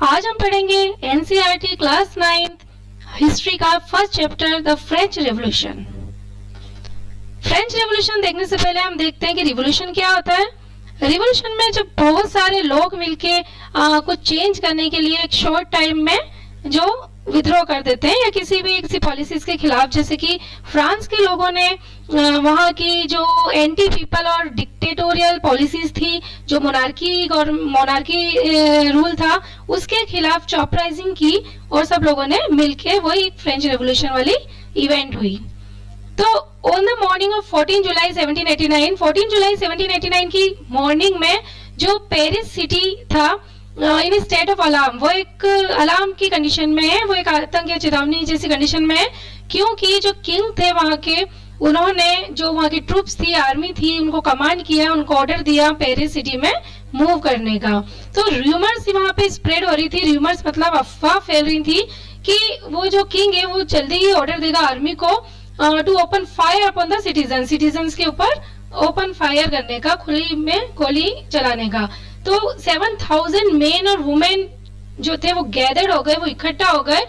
आज हम पढ़ेंगे एनसीईआरटी क्लास 9 हिस्ट्री का first chapter the French revolution. French revolution देखने से पहले हम देखते हैं कि रिवोल्यूशन क्या होता है। रिवोल्यूशन में जब बहुत सारे लोग मिलके कुछ चेंज करने के लिए एक शॉर्ट टाइम में जो विद्रोह कर देते हैं या किसी पॉलिसीज के खिलाफ, जैसे कि फ्रांस के लोगों ने वहां की जो एंटी पीपल और डिक्टेटोरियल पॉलिसीज थी, जो मोनार्की रूल था, उसके खिलाफ अपराइजिंग की और सब लोगों ने मिलके वही फ्रेंच रेवोल्यूशन वाली इवेंट हुई। तो ऑन द मॉर्निंग ऑफ 14 जुलाई 1789 की मॉर्निंग में जो पेरिस सिटी था इन स्टेट ऑफ अलार्म, वो एक अलार्म की कंडीशन में है, वो एक आतंक या चेतावनी जैसी कंडीशन में है, क्योंकि जो किंग थे वहां के, उन्होंने जो वहां की ट्रूप्स थी, आर्मी थी, उनको कमांड किया, उनको ऑर्डर दिया पेरिस सिटी में मूव करने का। तो रूमर्स वहां पे स्प्रेड हो रही थी, रूमर्स मतलब अफवाह फैल रही थी कि वो जो किंग है वो जल्दी ही ऑर्डर देगा आर्मी को to open fire upon the citizens के ऊपर ओपन फायर करने का, खुली में गोली चलाने का। तो 7000 मेन और वुमेन जो थे वो गैदर्ड हो गए, वो इकट्ठा हो गए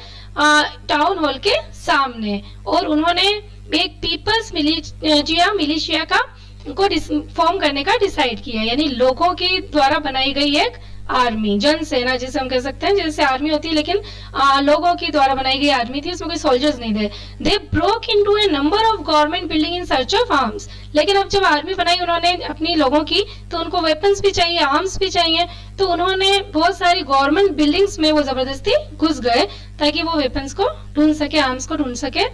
टाउन हॉल के सामने, और उन्होंने एक पीपल्स मिलिशिया का को फॉर्म करने का डिसाइड किया, यानी लोगों के द्वारा बनाई गई एक आर्मी, जन सेना जिसे हम कह सकते हैं, जैसे आर्मी होती है लेकिन लोगों की द्वारा बनाई गई आर्मी थी, उसमें कोई सोल्जर्स नहीं थे। They broke into A number of government building in search of arms. लेकिन अब जब आर्मी बनाई उन्होंने अपनी लोगों की, तो उनको वेपन्स भी चाहिए, आर्म्स भी चाहिए, तो उन्होंने बहुत सारी गवर्नमेंट बिल्डिंग्स में वो जबरदस्ती घुस गए ताकि वो वेपन्स को ढूंढ सके, आर्म्स को ढूंढ सके।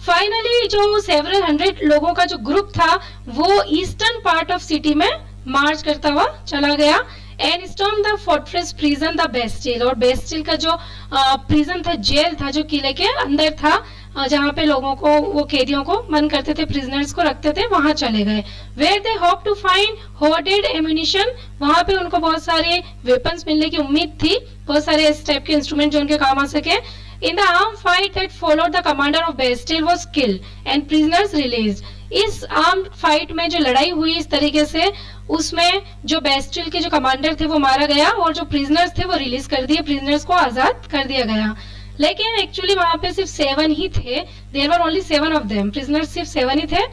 फाइनली जो सेवरल 100 लोगों का जो ग्रुप था वो ईस्टर्न पार्ट ऑफ सिटी में मार्च करता हुआ चला गया and storm the fortress prison the Bastille. और बेस्टिल का जो प्रिजन था, जेल था, जो किले के अंदर था, जहाँ पे लोगों को, वो कैदियों को बंद करते थे, प्रिजनर्स को रखते थे, वहां चले गए। Where they hope to find hoarded ammunition, वहां पे उनको बहुत सारे वेपन्स मिलने की उम्मीद थी, बहुत सारे इस टाइप के इंस्ट्रूमेंट जो उनके काम आ सके। In the armed fight that followed, the commander of Bastille was killed and prisoners released. इस आर्म्ड फाइट में जो लड़ाई हुई इस तरीके से, उसमें जो बेस्टिल के जो कमांडर थे वो मारा गया और जो प्रिजनर्स थे वो रिलीज कर दिए, प्रिजनर्स को आजाद कर दिया गया। लेकिन एक्चुअली वहां पे सिर्फ 7 ही थे, there were only 7 of them, prisoners सिर्फ 7 ही थे।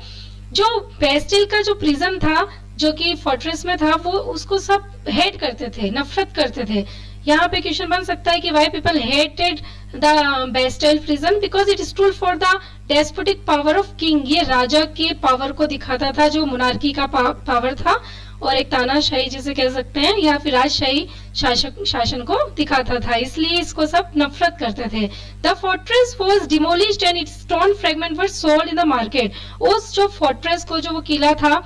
जो बेस्टिल का जो प्रिजन था, जो कि फोर्ट्रेस में था, वो उसको सब हेट करते थे, नफरत करते थे। यहाँ पे क्वेश्चन बन सकता है कि why people hated the Bastille prison, because it stood for the despotic power of king. ये राजा के पावर को दिखाता था, जो मोनार्की का पावर था, और एक तानाशाही जिसे कह सकते हैं, या फिर राजशाही शासन को दिखाता था, इसलिए इसको सब नफरत करते थे। The fortress was demolished and it's stone fragment were sold in the market. उस जो फोर्ट्रेस को, जो वो किला था,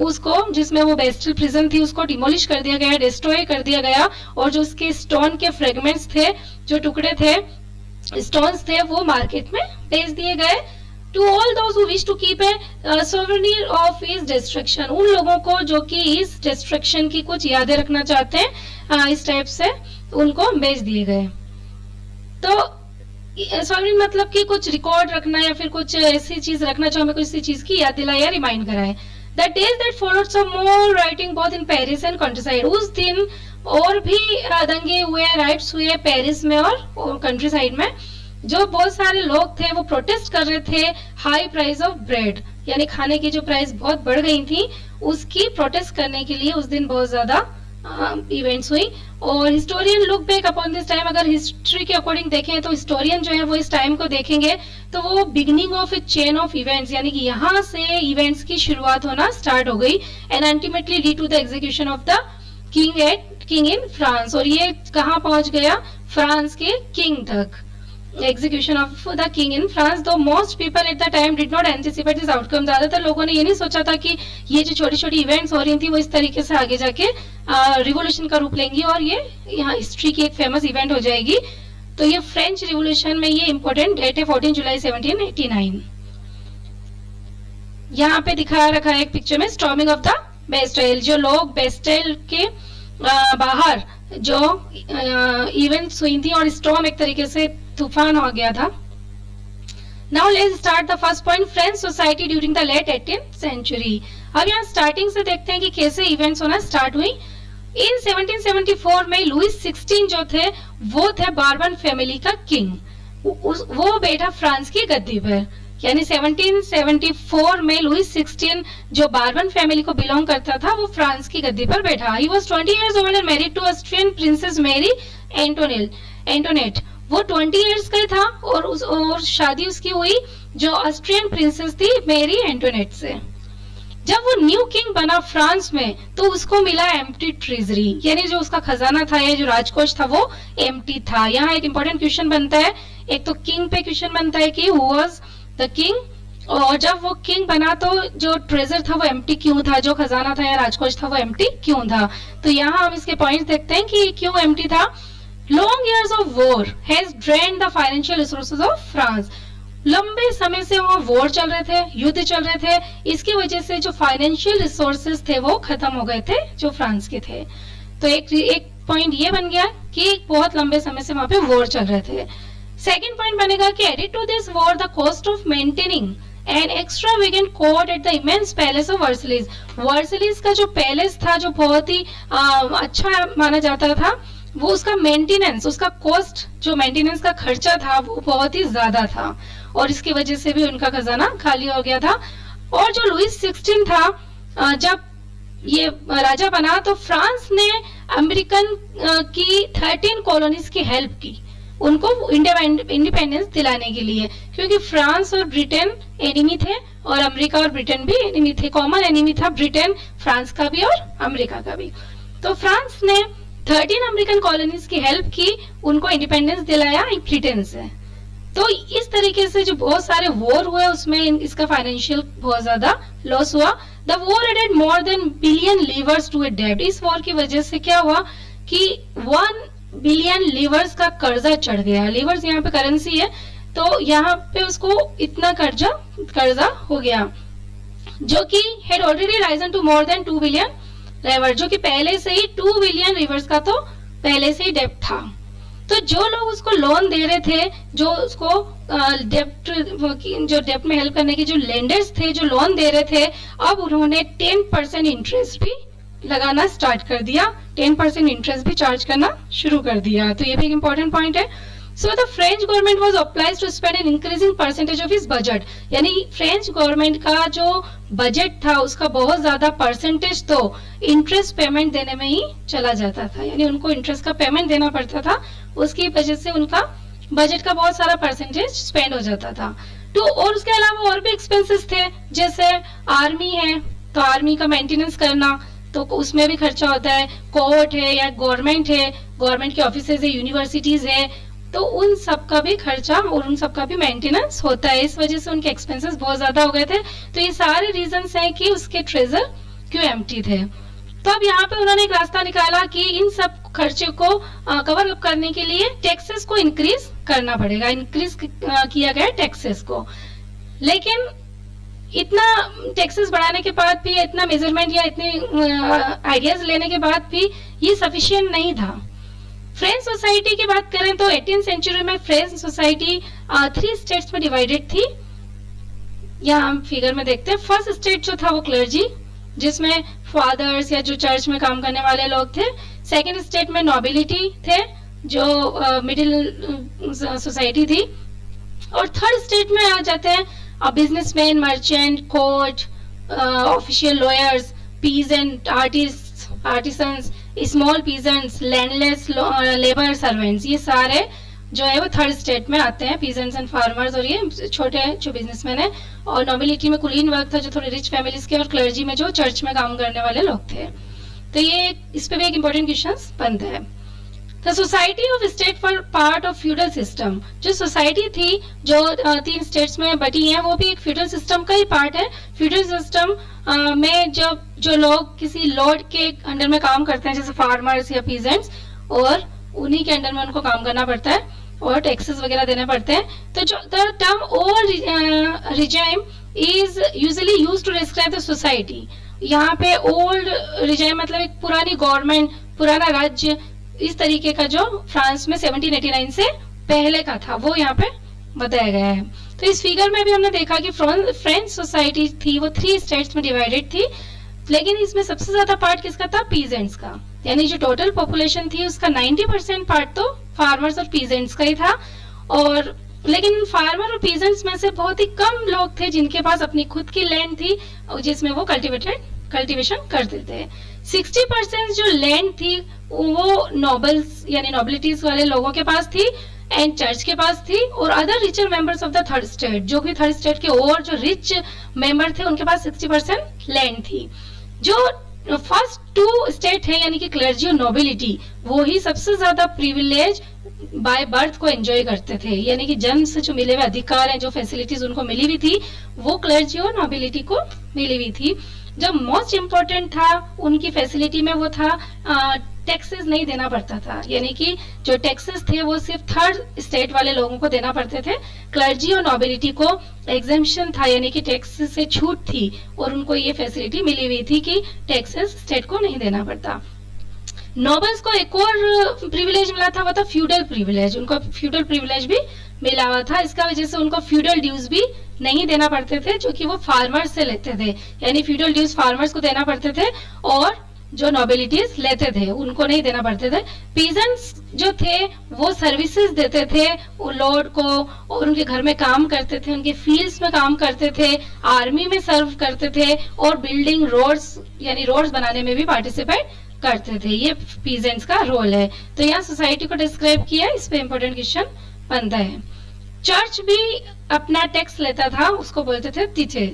उसको, जिसमें वो बेस्टिल प्रिजन थी, उसको डिमोलिश कर दिया गया, डिस्ट्रॉय कर दिया गया, और जो उसके स्टोन के फ्रेगमेंट्स थे, जो टुकड़े थे, स्टोन्स थे, वो मार्केट में बेच दिए गए। To all those who wish to keep a souvenir of his destruction, उन लोगों को जो कि इस डिस्ट्रक्शन की कुछ यादें रखना चाहते हैं, इस टाइप से उनको बेच दिए गए। तो सोवेनिर मतलब कि कुछ रिकॉर्ड रखना या फिर कुछ ऐसी चीज रखना जो हमें किसी चीज की याद दिलाए या रिमाइंड कराए। The days that followed some more rioting both in Paris and countryside, उस दिन और भी दंगे हुए, राइट्स हुए पेरिस में और कंट्री साइड में। जो बहुत सारे लोग थे वो प्रोटेस्ट कर रहे थे हाई प्राइस ऑफ ब्रेड, यानी खाने की जो प्राइस बहुत बढ़ गई थी, उसकी प्रोटेस्ट करने के लिए उस दिन बहुत ज्यादा इवेंट्स हुई। और historian look back upon this time, अगर हिस्ट्री के अकॉर्डिंग देखें तो हिस्टोरियन जो है वो इस टाइम को देखेंगे तो वो beginning of A chain of events, यानी कि यहाँ से इवेंट्स की शुरुआत होना स्टार्ट हो गई and ultimately lead to the execution of the king in France. और ये कहाँ पहुंच गया? फ्रांस के किंग तक, execution of the king in France. Though most people at the time did not anticipate this outcome, ज्यादातर लोगों ने ये नहीं सोचा था कि ये जो छोटी छोटी इवेंट्स हो रही थी वो इस तरीके से आगे जाके रिवोल्यूशन का रूप लेंगी और ये यहाँ हिस्ट्री की एक फेमस इवेंट हो जाएगी। तो ये फ्रेंच रिवोल्यूशन में ये इंपॉर्टेंट डेट है 14 जुलाई 1789। यहाँ पे दिखाया रखा है एक पिक्चर में स्टॉर्मिंग ऑफ द बेस्टिल, जो लोग बेस्टिल के बाहर जो इवेंट्स हुई थी और स्टॉर्म एक तरीके से तूफान हो गया था। Now let's start the first point, French society during the late 18th century. अब यहाँ स्टार्टिंग से देखते हैं कि कैसे इवेंट्स होना स्टार्ट हुई। इन 1774 में लुइस 16 जो थे वो थे बार्बन फैमिली का किंग, वो बैठा फ्रांस की गद्दी पर। यानी 1774 में लुइस 16 जो बार्बन फैमिली को बिलोंग करता था वो फ्रांस की गद्दी पर बैठा। He was 20 years old and married to Austrian princess Mary Antoinette. वो 20 years का था और शादी उसकी हुई जो ऑस्ट्रियन प्रिंसेस थी मैरी एंटोनेट से। जब वो न्यू किंग बना फ्रांस में तो उसको मिला एम्प्टी ट्रेजरी, यानी जो उसका खजाना था या जो राजकोष था वो एम्प्टी था। यहाँ एक इंपॉर्टेंट क्वेश्चन बनता है, एक तो किंग पे क्वेश्चन बनता है कि हु वाज द किंग, और जब वो किंग बना तो जो ट्रेजर था वो एम्प्टी क्यों था, जो खजाना था या राजकोष था वो एम्प्टी क्यों था। तो यहाँ हम इसके पॉइंट्स देखते हैं कि क्यों एम्प्टी था। Long years of war has drained the financial resources of France. लंबे समय से वहां वॉर चल रहे थे, युद्ध चल रहे थे, इसकी वजह से जो फाइनेंशियल रिसोर्सेज थे वो खत्म हो गए थे जो फ्रांस के थे। तो एक पॉइंट ये बन गया कि बहुत लंबे समय से वहां पे वॉर चल रहे थे। सेकंड पॉइंट बनेगा कि added to this war the cost of maintaining an extravagant court at the immense palace of Versailles. Versailles का जो पैलेस था जो बहुत ही अच्छा माना जाता था, वो उसका मेंटेनेंस, उसका कॉस्ट, जो मेंटेनेंस का खर्चा था वो बहुत ही ज्यादा था और इसकी वजह से भी उनका खजाना खाली हो गया था। और जो लुइस 16 था जब ये राजा बना तो फ्रांस ने अमेरिकन की 13 कॉलोनीज की हेल्प की उनको इंडिपेंडेंस दिलाने के लिए, क्योंकि फ्रांस और ब्रिटेन एनिमी थे और अमेरिका और ब्रिटेन भी एनिमी थे। कॉमन एनिमी था ब्रिटेन, फ्रांस का भी और अमेरिका का भी। तो फ्रांस ने 13 अमेरिकन कॉलोनीज की हेल्प की, उनको इंडिपेंडेंस दिलाया ब्रिटेन से। तो इस तरीके से जो बहुत सारे वॉर हुए उसमें इसका फाइनेंशियल बहुत ज्यादा लॉस हुआ। The war added more than billion livres to a डेब्ट। इस वॉर की वजह से क्या हुआ कि 1 बिलियन लीवर्स का कर्जा चढ़ गया। लीवर्स यहाँ पे करेंसी है, तो यहाँ पे उसको इतना कर्जा हो गया जो कि had already risen to more than 2 billion livres, जो कि पहले से ही 2 बिलियन लीवर्स का तो पहले से ही डेब्ट था। तो जो लोग उसको लोन दे रहे थे, जो उसको डेब्ट में हेल्प करने के जो लेंडर्स थे जो लोन दे रहे थे, अब उन्होंने 10% इंटरेस्ट भी लगाना स्टार्ट कर दिया, 10% इंटरेस्ट भी चार्ज करना शुरू कर दिया। तो ये भी एक इंपॉर्टेंट पॉइंट है। So the French government was obliged to spend an increasing percentage of its budget. यानी फ्रेंच गवर्नमेंट का जो बजट था उसका बहुत ज्यादा परसेंटेज तो इंटरेस्ट पेमेंट देने में ही चला जाता था, यानी उनको इंटरेस्ट का पेमेंट देना पड़ता था, उसकी वजह से उनका बजट का बहुत सारा परसेंटेज स्पेंड हो जाता था। तो और उसके अलावा और भी एक्सपेंसेस थे, जैसे आर्मी है तो आर्मी का मेंटेनेंस करना, तो उसमें भी खर्चा होता है। कोर्ट है या गवर्नमेंट है, गवर्नमेंट के ऑफिसेज है, यूनिवर्सिटीज है, तो उन सब का भी खर्चा और उन सब का भी मेंटेनेंस होता है। इस वजह से उनके एक्सपेंसेस बहुत ज्यादा हो गए थे। तो ये सारे रीजंस हैं कि उसके ट्रेजर क्यों एम्प्टी थे। तो अब यहाँ पे उन्होंने एक रास्ता निकाला कि इन सब खर्चे को कवर अप करने के लिए टैक्सेस को इंक्रीज करना पड़ेगा। इंक्रीज किया गया टैक्सेस को, लेकिन इतना टैक्सेस बढ़ाने के बाद भी, इतना मेजरमेंट या इतने आइडियाज लेने के बाद भी ये सफिशिएंट नहीं था। फ्रेंच सोसाइटी की बात करें तो 18th सेंचुरी में फ्रेंच सोसाइटी 3 स्टेट्स में डिवाइडेड थी। यहाँ हम फिगर में देखते हैं। फर्स्ट स्टेट जो था वो क्लर्जी, जिसमें फादर्स या जो चर्च में काम करने वाले लोग थे। सेकंड स्टेट में नोबिलिटी थे, जो मिडिल सोसाइटी थी। और थर्ड स्टेट में आ जाते हैं businessman, merchant, court, official lawyers, peasant, artisans, small peasants, landless labour servants. ये सारे जो है वो थर्ड स्टेट में आते हैं, पीजेंट्स एंड फार्मर्स, और ये छोटे जो बिजनेसमैन है। और नोबिलिटी में कुलीन वर्ग था, जो थोड़े रिच फैमिलीज के, और क्लर्जी में जो चर्च में काम करने वाले लोग थे। तो ये इस पे भी एक इंपॉर्टेंट क्वेश्चन बनता है। The society of state for part of feudal system। जो सोसाइटी थी जो 3 स्टेट्स में बटी है, वो भी एक फ्यूडल सिस्टम का ही पार्ट है। फ्यूडल सिस्टम में जो लोग किसी लॉर्ड के अंडर में काम करते हैं, जैसे फार्मर्स या पीजेंट्स, और उन्हीं के अंडर में उनको काम करना पड़ता है और टैक्सेस वगैरह देने पड़ते हैं। तो जो the term old regime is usually used to describe the society. यहाँ पे ओल्ड रिजाइम मतलब एक पुरानी गवर्नमेंट, पुराना राज्य, इस तरीके का जो फ्रांस में 1789 से पहले का था वो यहाँ पे बताया गया है। तो इस फिगर में भी हमने देखा कि फ्रेंच सोसाइटी थी वो 3 स्टेट्स में डिवाइडेड थी, लेकिन इसमें सबसे ज्यादा पार्ट किसका था? पीजेंट्स का। यानी जो टोटल पॉपुलेशन थी उसका 90% पार्ट तो फार्मर्स और पीजेंट्स का ही था। और लेकिन फार्मर और पीजेंट्स में से बहुत ही कम लोग थे जिनके पास अपनी खुद की लैंड थी जिसमें वो कल्टीवेशन करते थे। 60% जो लैंड थी वो नोबल्स यानी नोबिलिटीज वाले लोगों के पास थी एंड चर्च के पास थी, और other richer members of the third state, जो भी थर्ड स्टेट के और जो रिच मेंबर थे उनके पास 60% लैंड थी। जो फर्स्ट टू स्टेट है यानी कि क्लर्जी और नोबिलिटी, वो ही सबसे ज्यादा प्रिविलेज बाय बर्थ को एंजॉय करते थे, यानी कि जन्म से जो मिले हुए अधिकार हैं, जो फैसिलिटीज उनको मिली हुई थी वो क्लर्जी और नोबिलिटी को मिली हुई थी। जो मोस्ट इम्पोर्टेंट था उनकी फैसिलिटी में वो था टैक्सेस नहीं देना पड़ता था, यानी कि जो टैक्सेस थे वो सिर्फ थर्ड स्टेट वाले लोगों को देना पड़ते थे। क्लर्जी और नोबिलिटी को एग्जेम्पशन था, यानी कि टैक्स से छूट थी और उनको ये फैसिलिटी मिली हुई थी कि टैक्सेस स्टेट को नहीं देना पड़ता। नोबल्स को एक और प्रिविलेज मिला था, वो था फ्यूडल प्रिविलेज। उनको फ्यूडल प्रिविलेज भी मिला हुआ था, इसका वजह से उनको फ्यूडल ड्यूज भी नहीं देना पड़ते थे जो कि वो फार्मर्स से लेते थे, यानी फ्यूडल ड्यूज फार्मर्स को देना पड़ते थे और जो नोबिलिटीज लेते थे उनको नहीं देना पड़ते थे। पीजेंट्स जो थे वो सर्विसेज देते थे लॉर्ड को और उनके घर में काम करते थे, उनके फील्ड्स में काम करते थे, आर्मी में सर्व करते थे और बिल्डिंग रोड्स यानी रोड्स बनाने में भी पार्टिसिपेट करते थे। ये पीजेंट्स का रोल है। तो यहाँ सोसाइटी को डिस्क्राइब किया, इस पे इंपॉर्टेंट क्वेश्चन बनता है। चर्च भी अपना टैक्स लेता था, उसको बोलते थे तिथे।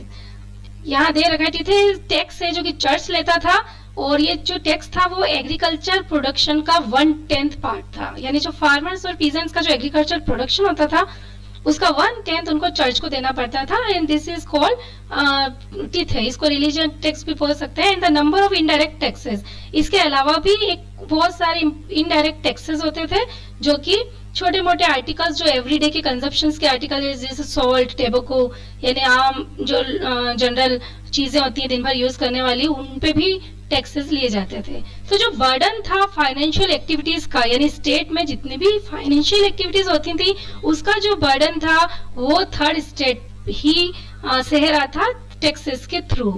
यहाँ दे रखा है तिथे टैक्स है जो कि चर्च लेता था, और ये जो टैक्स था वो एग्रीकल्चर प्रोडक्शन का 1/10 पार्ट था, यानी जो फार्मर्स और पीजेंट्स का जो एग्रीकल्चर प्रोडक्शन होता था उसका 1/10 उनको चर्च को देना पड़ता था। And this is called tithe. इसको रिलीजन टैक्स भी बोल सकते हैं। And the number of indirect taxes, इसके अलावा भी एक बहुत सारे इनडायरेक्ट टैक्सेस होते थे जो कि छोटे मोटे आर्टिकल्स जो एवरीडे के कंजप्शन के आर्टिकल जैसे सॉल्ट, टेबको यानी आम जो जनरल चीजें होती है दिन भर यूज करने वाली, उन पे भी टैक्सेस लिए जाते थे। तो जो बर्डन था फाइनेंशियल एक्टिविटीज का, यानी स्टेट में जितनी भी फाइनेंशियल एक्टिविटीज होती थी उसका जो बर्डन था वो थर्ड स्टेट ही सह रहा था टैक्सेस के थ्रू,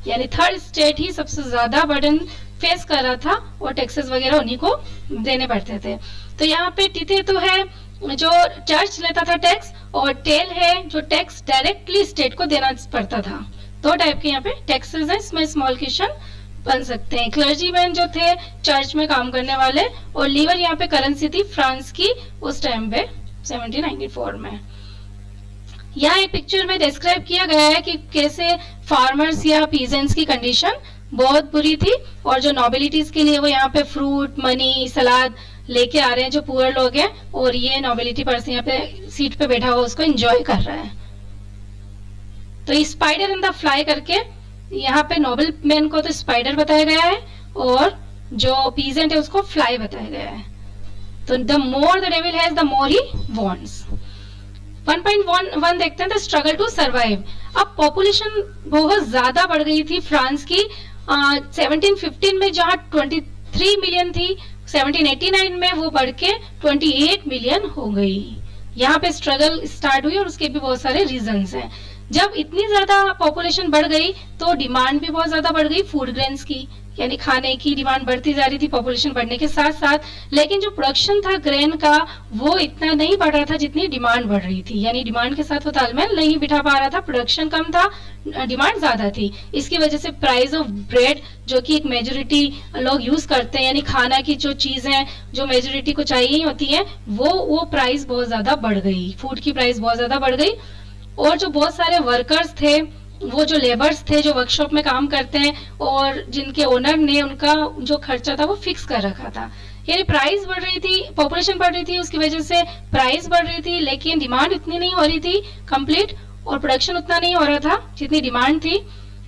यानी थर्ड स्टेट ही सबसे ज्यादा बर्डन फेस कर रहा था और टैक्सेस वगैरह उन्हीं को देने पड़ते थे। तो यहाँ पे टिथे तो है जो चर्च लेता था टैक्स, और टेल है जो टैक्स डायरेक्टली स्टेट को देना पड़ता था। दो टाइप के यहाँ पे टैक्सेस हैं, इसमें स्मॉल क्वेश्चन बन सकते हैं। क्लर्जीमैन जो थे चर्च में काम करने वाले, और लीवर यहाँ पे करेंसी थी फ्रांस की उस टाइम पे 1794 में। यहाँ एक पिक्चर में डिस्क्राइब किया गया है कि कैसे फार्मर्स या पीजेंट्स की कंडीशन बहुत बुरी थी, और जो नोबिलिटीज के लिए वो यहाँ पे फ्रूट, मनी, सलाद लेके आ रहे हैं जो पुअर लोग हैं, और ये नोबिलिटी पर्सन यहाँ पे सीट पे बैठा हुआ उसको एंजॉय कर रहा है। तो स्पाइडर एंड द फ्लाई करके यहाँ पे नोबल मैन को तो स्पाइडर बताया गया है और जो पीजेंट है उसको फ्लाई बताया गया है। तो the more the devil has the more he wants. 1.1 देखते हैं, द स्ट्रगल टू सर्वाइव। अब पॉपुलेशन बहुत ज्यादा बढ़ गई थी फ्रांस की। 1715 में जहाँ 23 मिलियन थी, 1789 में वो बढ़ के 28 मिलियन हो गई। यहाँ पे स्ट्रगल स्टार्ट हुई और उसके भी बहुत सारे रीजंस हैं। जब इतनी ज्यादा पॉपुलेशन बढ़ गई तो डिमांड भी बहुत ज्यादा बढ़ गई फूड ग्रेन्स की, यानी खाने की डिमांड बढ़ती जा रही थी पॉपुलेशन बढ़ने के साथ साथ। लेकिन जो प्रोडक्शन था ग्रेन का वो इतना नहीं बढ़ रहा था जितनी डिमांड बढ़ रही थी, यानी डिमांड के साथ वो तालमेल नहीं बिठा पा रहा था। प्रोडक्शन कम था, डिमांड ज्यादा थी। इसकी वजह से प्राइस ऑफ ब्रेड जो कि एक मेजोरिटी लोग यूज करते हैं, यानी खाना की जो चीजें जो मेजोरिटी को चाहिए होती है, वो प्राइस बहुत ज्यादा बढ़ गई, फूड की प्राइस बहुत ज्यादा बढ़ गई। और जो बहुत सारे वर्कर्स थे, वो जो लेबर्स थे जो वर्कशॉप में काम करते हैं और जिनके ओनर ने उनका जो खर्चा था वो फिक्स कर रखा था, यानी प्राइस बढ़ रही थी, पॉपुलेशन बढ़ रही थी, उसकी वजह से प्राइस बढ़ रही थी, लेकिन डिमांड इतनी नहीं हो रही थी कंप्लीट, और प्रोडक्शन उतना नहीं हो रहा था जितनी डिमांड थी।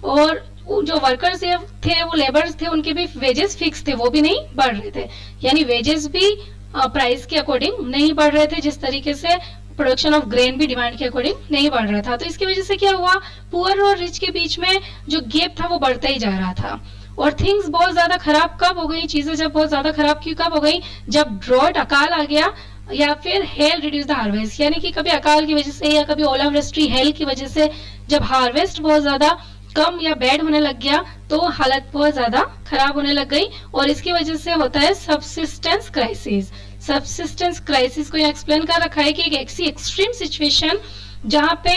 और जो वर्कर्स थे वो लेबर्स थे, उनके भी वेजेस फिक्स थे, वो भी नहीं बढ़ रहे थे, यानी वेजेस भी प्राइस के अकॉर्डिंग नहीं बढ़ रहे थे, जिस तरीके से प्रोडक्शन ऑफ ग्रेन भी डिमांड के अकॉर्डिंग नहीं बढ़ रहा था। तो इसकी वजह से क्या हुआ, पुअर और रिच के बीच में जो गैप था वो बढ़ता ही जा रहा था। और थिंग्स बहुत ज्यादा खराब कब हो गई, चीजें जब बहुत ज्यादा खराब क्यों कब हो गई, जब ड्रॉट अकाल आ गया, या फिर हेल रिड्यूस द हार्वेस्ट, यानी कि कभी अकाल की वजह से या कभी ओलावृष्टि हेल की वजह से जब हार्वेस्ट बहुत ज्यादा कम या बैड होने लग गया तो हालत बहुत ज्यादा खराब होने लग गई, और इसकी वजह से होता है सबसिस्टेंस क्राइसिस। सबसिस्टेंस क्राइसिस को यहाँ एक्सप्लेन कर रखा है कि एक ऐसी एक्सट्रीम सिचुएशन जहाँ पे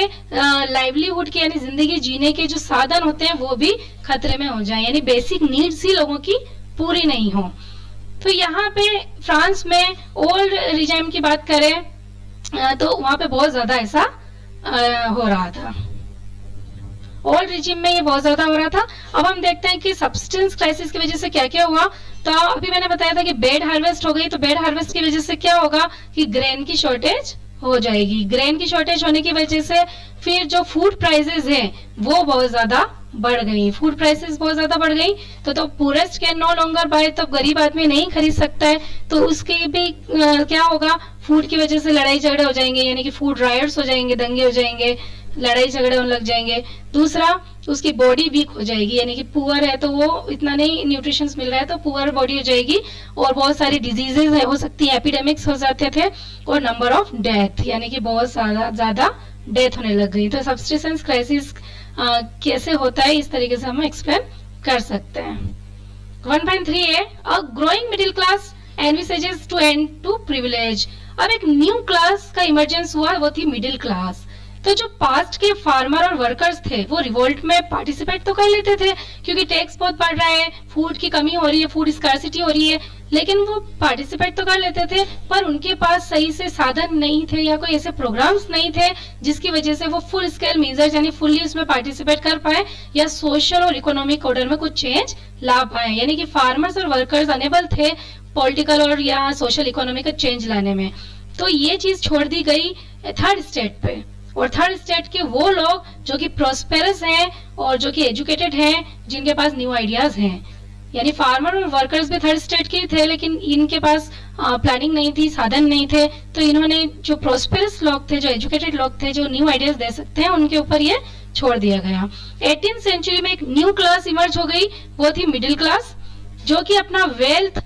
लाइवलीहुड के यानी जिंदगी जीने के जो साधन होते हैं वो भी खतरे में हो जाए, यानी बेसिक नीड्स ही लोगों की पूरी नहीं हो। तो यहाँ पे फ्रांस में ओल्ड रिजाइम की बात करें तो वहां पे बहुत ज्यादा ऐसा हो रहा था, ओल्ड रिजिम में ये बहुत ज्यादा हो रहा था। अब हम देखते हैं कि सब्सटेंस क्राइसिस की वजह से क्या क्या हुआ। तो अभी मैंने बताया था कि बेड हार्वेस्ट हो गई, तो बेड हार्वेस्ट की वजह से क्या होगा कि ग्रेन की शॉर्टेज हो जाएगी। ग्रेन की शॉर्टेज होने की वजह से फिर जो फूड प्राइसेस हैं वो बहुत ज्यादा बढ़ गई, फूड प्राइसेस बहुत ज्यादा बढ़ गई। तो poorest can no longer buy, तो गरीब आदमी नहीं खरीद सकता है, तो उसके भी क्या होगा, फूड की वजह से लड़ाई झगड़े हो जाएंगे, यानी कि फूड रायट्स हो जाएंगे, दंगे हो जाएंगे, लड़ाई झगड़े होने लग जाएंगे। दूसरा, उसकी बॉडी वीक हो जाएगी, यानी कि पुअर है तो वो इतना नहीं न्यूट्रिशंस मिल रहा है तो पुअर बॉडी हो जाएगी, और बहुत सारी डिजीजेज हो सकती है, एपिडेमिक्स हो जाते थे, और नंबर ऑफ डेथ यानी कि बहुत ज्यादा डेथ होने लग गई। तो सब्सिस्टेंस क्राइसिस कैसे होता है इस तरीके से हम एक्सप्लेन कर सकते हैं। 1.3 है a growing middle class envisages to end to privilege. अब एक न्यू क्लास का इमर्जेंस हुआ, वो थी मिडिल क्लास। तो जो पास्ट के फार्मर और वर्कर्स थे वो रिवोल्ट में पार्टिसिपेट तो कर लेते थे, क्योंकि टैक्स बहुत बढ़ रहा है, फूड की कमी हो रही है, फूड स्कार्सिटी हो रही है, लेकिन वो पार्टिसिपेट तो कर लेते थे, पर उनके पास सही से साधन नहीं थे या कोई ऐसे प्रोग्राम्स नहीं थे जिसकी वजह से वो फुल स्केल मेजर्स यानी फुल्ली उसमें पार्टिसिपेट कर पाए या सोशल और इकोनॉमिक ऑर्डर में कुछ चेंज ला पाए। यानी कि फार्मर्स और वर्कर्स अनेबल थे पॉलिटिकल और या सोशल इकोनॉमिक का चेंज लाने में। तो ये चीज छोड़ दी गई थर्ड स्टेट पे, और थर्ड स्टेट के वो लोग जो कि प्रोस्पेरस हैं और जो कि एजुकेटेड हैं, जिनके पास न्यू आइडियाज हैं। यानी फार्मर और वर्कर्स भी थर्ड स्टेट के थे, लेकिन इनके पास प्लानिंग नहीं थी, साधन नहीं थे, तो इन्होंने जो प्रोस्पेरस लोग थे, जो एजुकेटेड लोग थे, जो न्यू आइडियाज दे सकते हैं, उनके ऊपर ये छोड़ दिया गया। 18th सेंचुरी में एक न्यू क्लास इमर्ज हो गई, वो थी मिडिल क्लास, जो कि अपना वेल्थ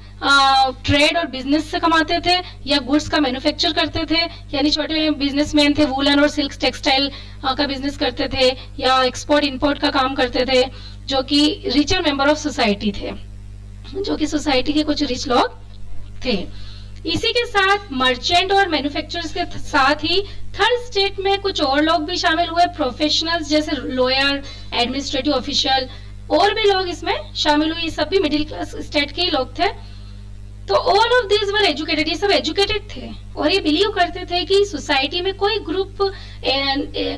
ट्रेड और बिजनेस से कमाते थे या गुड्स का मैन्युफैक्चर करते थे, यानी छोटे बिजनेसमैन थे, वूलन और सिल्क टेक्सटाइल का बिजनेस करते थे या एक्सपोर्ट इंपोर्ट का काम करते थे, जो कि रिचर मेंबर ऑफ सोसाइटी थे, जो कि सोसाइटी के कुछ रिच लोग थे। इसी के साथ मर्चेंट और मैन्युफैक्चरर्स के साथ ही थर्ड स्टेट में कुछ और लोग भी शामिल हुए, प्रोफेशनल्स जैसे लॉयर, एडमिनिस्ट्रेटिव ऑफिशियल, और भी लोग इसमें शामिल हुए। ये सब भी मिडिल क्लास स्टेट के ही लोग थे। तो all of this were educated, ये सब एजुकेटेड थे और ये बिलीव करते थे कि सोसाइटी में कोई ग्रुप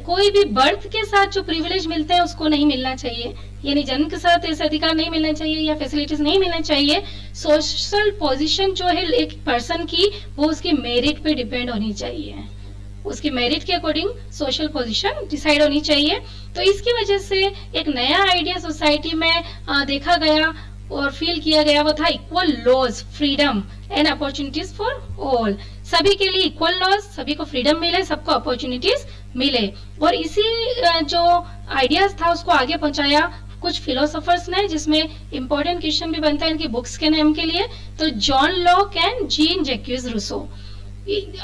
कोई भी बर्थ के साथ जो प्रिविलेज मिलते हैं उसको नहीं मिलना चाहिए, यानी जन्म के साथ ऐसे अधिकार नहीं मिलना चाहिए या फैसिलिटीज नहीं मिलना चाहिए। सोशल पोजीशन जो है एक पर्सन की, वो उसकी मेरिट पे डिपेंड होनी चाहिए, उसकी मेरिट के अकॉर्डिंग सोशल पोजीशन डिसाइड होनी चाहिए। तो इसकी वजह से एक नया आइडिया सोसाइटी में देखा गया और फील किया गया, वो था equal laws, freedom and opportunities for all. सभी के लिए इक्वल लॉज, सभी को फ्रीडम मिले, सबको अपॉर्चुनिटीज मिले। और इसी जो आइडियाज था उसको आगे पहुंचाया कुछ फिलोसोफर्स ने, जिसमें इंपॉर्टेंट क्वेश्चन भी बनता है इनकी बुक्स के नाम के लिए। तो John Locke and Jean Jacques Rousseau.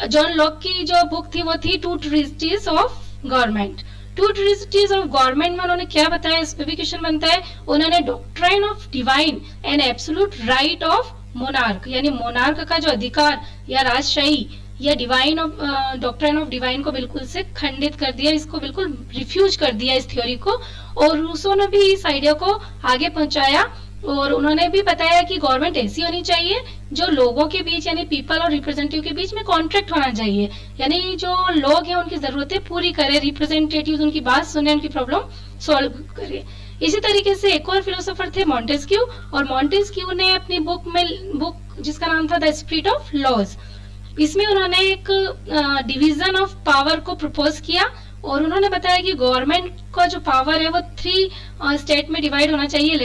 John Locke की जो बुक थी वो थी Two Treatises of Government. Two Treatises of Government में उन्होंने क्या बताया, इस पे भी क्वेश्चन बनता है। उन्होंने doctrine of divine and absolute right of monarch, यानी मोनार्क का जो अधिकार या राजशाही या divine of doctrine of divine को बिल्कुल से खंडित कर दिया, इसको बिल्कुल रिफ्यूज कर दिया इस थ्योरी को। और रूसो ने भी इस आइडिया को आगे पहुंचाया और उन्होंने भी बताया कि गवर्नमेंट ऐसी होनी चाहिए जो लोगों के बीच यानी पीपल और रिप्रेजेंटेटिव के बीच में कॉन्ट्रैक्ट होना चाहिए, यानी जो लोग हैं उनकी जरूरतें पूरी करे, रिप्रेजेंटेटिव उनकी बात सुने, उनकी प्रॉब्लम सॉल्व करे। इसी तरीके से एक और फिलोसोफर थे मॉन्टेस्क्यू, और मॉन्टेस्क्यू ने अपनी बुक जिसका नाम था द स्पिरिट ऑफ लॉज, इसमें उन्होंने एक डिवीजन ऑफ पावर को प्रपोज किया और उन्होंने बताया कि गवर्नमेंट का जो पावर है वो 3 स्टेट में डिवाइड होना चाहिए,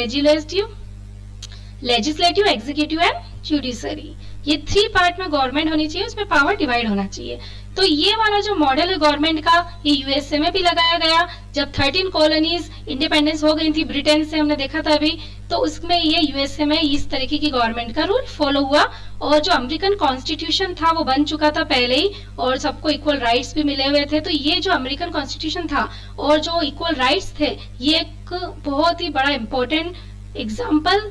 लेजिस्लेटिव, एग्जीक्यूटिव एंड जुडिशरी। ये 3 पार्ट में गवर्नमेंट होनी चाहिए, उसमें पावर डिवाइड होना चाहिए। तो ये वाला जो मॉडल है गवर्नमेंट का, ये यूएसए में भी लगाया गया। जब 13 कॉलोनीज इंडिपेंडेंस हो गई थी ब्रिटेन से, हमने देखा था अभी, तो उसमें ये यूएसए में इस तरीके की गवर्नमेंट का रूल फॉलो हुआ। और जो अमेरिकन कॉन्स्टिट्यूशन था वो बन चुका था पहले ही, और सबको इक्वल राइट्स भी मिले हुए थे। तो ये जो अमेरिकन कॉन्स्टिट्यूशन था और जो इक्वल राइट्स थे, ये एक बहुत ही बड़ा इंपॉर्टेंट एग्जाम्पल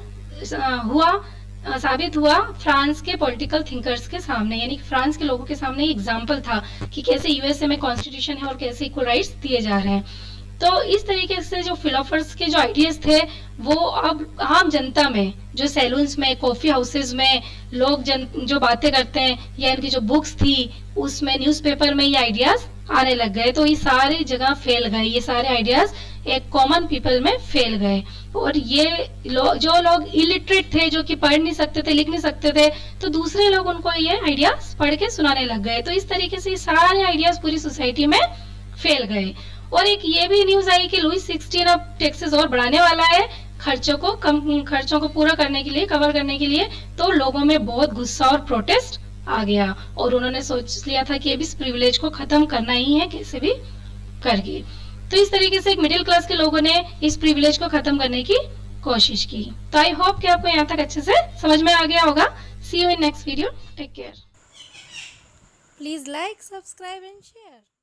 साबित हुआ फ्रांस के पॉलिटिकल थिंकर्स के सामने, यानी फ्रांस के लोगों के सामने एग्जाम्पल था कि कैसे यूएसए में कॉन्स्टिट्यूशन है और कैसे इक्वल राइट्स दिए जा रहे हैं। तो इस तरीके से जो फिलोसफर्स के जो आइडियाज थे वो अब आम जनता में, जो सैलून्स में, कॉफी हाउसेज में लोग जो बातें करते हैं, या इनकी जो बुक्स थी उसमें, न्यूज़पेपर में ये आइडियाज आने लग गए। तो ये सारी जगह फैल गए, ये सारे आइडियाज एक कॉमन पीपल में फैल गए। और ये जो लोग इलिटरेट थे, जो कि पढ़ नहीं सकते थे, लिख नहीं सकते थे, तो दूसरे लोग उनको ये आइडियाज पढ़ के सुनाने लग गए। तो इस तरीके से ये सारे आइडियाज पूरी सोसाइटी में फैल गए। और एक ये भी न्यूज आई कि लुई 16 अब टैक्सेस और बढ़ाने वाला है, खर्चों को पूरा करने के लिए, कवर करने के लिए। तो लोगों में बहुत गुस्सा और प्रोटेस्ट आ गया, और उन्होंने सोच लिया था कि अब इस प्रिविलेज को खत्म करना ही है कैसे भी करके। तो इस तरीके से एक मिडिल क्लास के लोगों ने इस प्रिविलेज को खत्म करने की कोशिश की। तो आई होप कि आपको यहाँ तक अच्छे से समझ में आ गया होगा। See you in next video, take care. Please like, subscribe and share.